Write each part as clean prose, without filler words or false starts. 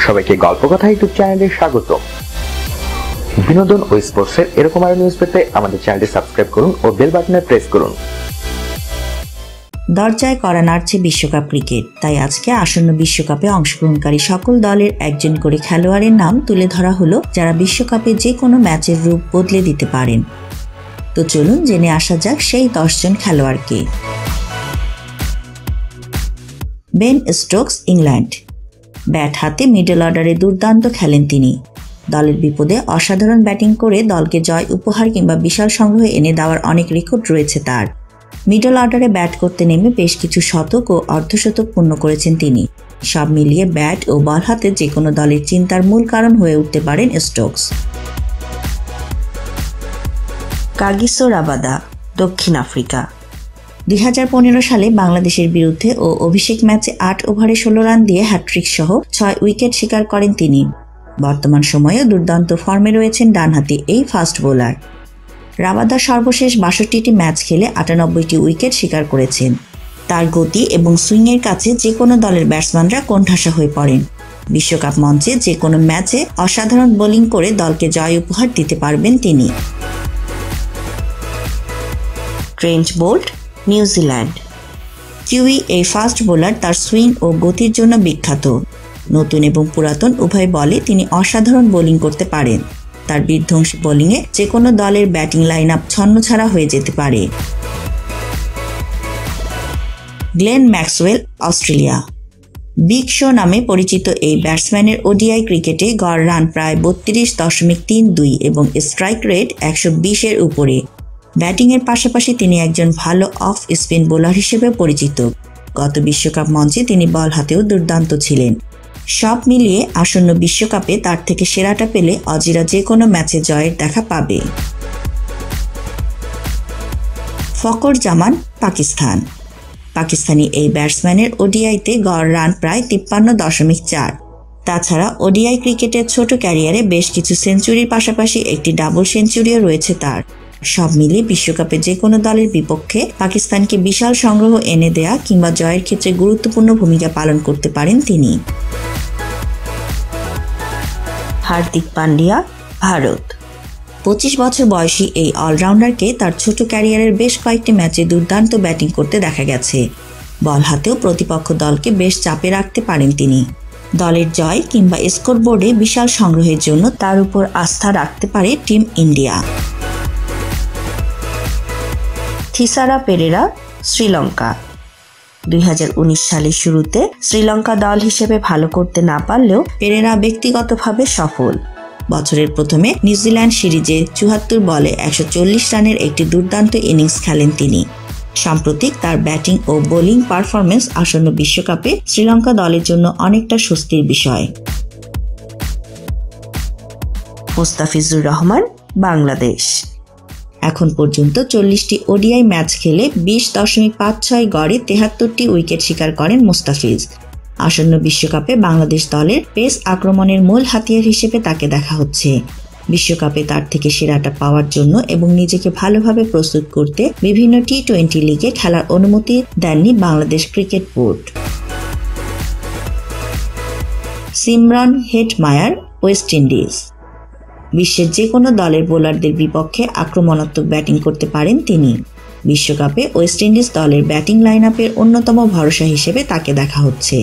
সবাইকে গল্পকথা ইউটিউব চ্যানেলে স্বাগত। বিনোদন ও স্পোর্টসের এরকম আরো নিউজ পেতে আমাদের চ্যানেলটি সাবস্ক্রাইব করুন ও বেল বাটনে প্রেস করুন। দরজায় কড়া নাড়ছে বিশ্বকাপ ক্রিকেট, তাই আজকে আসন্ন বিশ্বকাপে অংশগ্রহণকারী সকল দলের একজন করে খেলোয়াড়ের নাম তুলে ধরা হলো, যারা বিশ্বকাপে যে কোনো ম্যাচের রূপ বদলে দিতে পারেন। তো চলুন জেনে আসা যাক সেই 10 জন খেলোয়াড়কে। Ben Stokes, England. ব্যাট হাতে মিডল অর্ডারে দুর্দান্ত খেলেন তিনি। দলের বিপদে অসাধারণ ব্যাটিং করে দলকে জয় উপহার কিংবা বিশাল সংগ্রহ এনে দেওয়ার অনেক রেকর্ড রয়েছে তার। মিডল অর্ডারে ব্যাট করতে নেমে বেশ কিছু শতক ও অর্ধশতক পূর্ণ করেছেন তিনি। সব মিলিয়ে ব্যাট ও বল হাতে যে কোনো দলের চিন্তার মূল কারণ হয়ে উঠতে পারেন স্টোকস। কাগিসো রাবাদা, দক্ষিণ আফ্রিকা। 2015 সালে বাংলাদেশের বিরুদ্ধে ও অভিষেক ম্যাচে 8 ওভারে 16 রান দিয়ে হ্যাট্রিক সহ 6 উইকেট শিকার করেন তিনি। বর্তমান সময়েও দুর্দান্ত ফর্মে রয়েছেন ডানহাতি এই ফাস্ট বোলার। রাবাদা সর্বশেষ 62টি ম্যাচ খেলে 98টি উইকেট শিকার করেছেন। তার গতি এবং সুইংয়ের কাছে যে কোনো দলের ব্যাটসম্যানরা কোণঠাসা হয়ে পড়েন। বিশ্বকাপ মঞ্চে যে কোনো ম্যাচে অসাধারণ বোলিং করে দলকে জয় উপহার দিতে পারবেন তিনি। Trent Boult, New Zealand. কিউই এই ফাস্ট বোলার তার সুইং ও গতির জন্য বিখ্যাত। নতুন এবং পুরাতন উভয় বলে তিনি অসাধারণ বোলিং করতে পারেন। তার বিধ্বংসী বোলিংয়ে যে কোনো দলের ব্যাটিং লাইন আপ ছন্নছাড়া হয়ে যেতে পারে। Glenn Maxwell, Australia. Big show নামে পরিচিত এই ব্যাটসম্যানের ওডিআই ক্রিকেটে গড় রান প্রায় 32.32 এবং স্ট্রাইক রেট 120-এর উপরে। ব্যাটিংয়ের পাশাপাশি তিনি একজন ভালো অফ স্পিন বোলার হিসেবে পরিচিত। গত বিশ্বকাপ মঞ্চে তিনি বল হাতেও দুর্দান্ত ছিলেন। সব মিলিয়ে আসন্ন বিশ্বকাপে তার থেকে সেরাটা পেলে অজিরা যে কোনো ম্যাচে জয়ের দেখা পাবে। ফকর জামান, পাকিস্তান। পাকিস্তানি এই ব্যাটসম্যানের ওডিআইতে গড় রান প্রায় 53.4। তাছাড়া ওডিআই ক্রিকেটের ছোট ক্যারিয়ারে বেশ কিছু সেঞ্চুরির পাশাপাশি একটি ডাবল সেঞ্চুরিও রয়েছে তার। সব মিলিয়ে বিশ্বকাপে যে কোনো দলের বিপক্ষে পাকিস্তানকে বিশাল সংগ্রহ এনে দেয়া কিংবা জয়ের ক্ষেত্রে গুরুত্বপূর্ণ ভূমিকা পালন করতে পারেন তিনি। হার্দিক পান্ডিয়া, ভারত। 25 বছর বয়সী এই অলরাউন্ডারকে তার ছোট ক্যারিয়ারের বেশ কয়েকটি ম্যাচে দুর্দান্ত ব্যাটিং করতে দেখা গেছে। বল হাতেও প্রতিপক্ষ দলকে বেশ চাপে রাখতে পারেন তিনি। দলের জয় কিংবা স্কোরবোর্ডে বিশাল সংগ্রহের জন্য তার উপর আস্থা রাখতে পারে টিম ইন্ডিয়া। থিসারা পেরেরা, শ্রীলঙ্কা। 2019 সালের শুরুতে শ্রীলঙ্কা দল হিসেবে ভালো করতে না পারলেও পেরেরা ব্যক্তিগতভাবে সফল। বছরের প্রথমে নিউজিল্যান্ড সিরিজে 74 বলে 140 রানের একটি দুর্দান্ত ইনিংস খেলেন তিনি। সাম্প্রতিক তার ব্যাটিং ও বোলিং পারফরমেন্স আসন্ন বিশ্বকাপে শ্রীলঙ্কা দলের জন্য অনেকটা স্বস্তির বিষয়। মুস্তাফিজুর রহমান, বাংলাদেশ। এখন পর্যন্ত 40টি ওডিআই ম্যাচ খেলে 20.56 গড়ে 73টি উইকেট শিকার করেন মুস্তাফিজ। আসন্ন বিশ্বকাপে বাংলাদেশ দলের পেস আক্রমণের মূল হাতিয়ার হিসেবে তাকে দেখা হচ্ছে। বিশ্বকাপে তার থেকে সেরাটা পাওয়ার জন্য এবং নিজেকে ভালোভাবে প্রস্তুত করতে বিভিন্ন টি-20 লিগে খেলার অনুমতি দেননি Bangladesh cricket board. Simran Hetmyer, West Indies. বিশ্বের যে কোনো দলের বোলারদের বিপক্ষে আক্রমণাত্মক ব্যাটিং করতে পারেন তিনি। বিশ্বকাপে ওয়েস্ট ইন্ডিজ দলের ব্যাটিং লাইন আপের অন্যতম ভরসা হিসেবে তাকে দেখা হচ্ছে।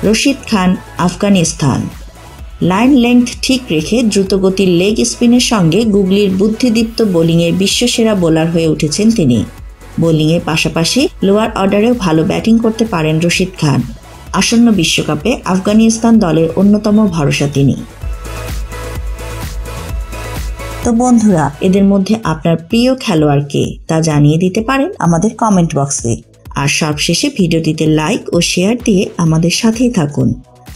রশিদ খান, আফগানিস্তান। লাইন লেংথ ঠিক রেখে দ্রুতগতির লেগ স্পিনের সঙ্গে গুগলির বুদ্ধিদীপ্ত বোলিংয়ে বিশ্বসেরা বোলার হয়ে উঠেছেন তিনি। বোলিংয়ের পাশাপাশি লোয়ার অর্ডারেও ভালো ব্যাটিং করতে পারেন রশিদ খান। আসন্ন বিশ্বকাপে আফগানিস্তান দলের অন্যতম ভরসা তিনি। তো বন্ধুরা, এদের মধ্যে আপনার প্রিয় খেলোয়াড়কে তা জানিয়ে দিতে পারেন আমাদের কমেন্ট বক্সে। আর সবশেষে ভিডিওটিতে লাইক ও শেয়ার দিয়ে আমাদের সাথেই থাকুন।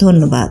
ধন্যবাদ।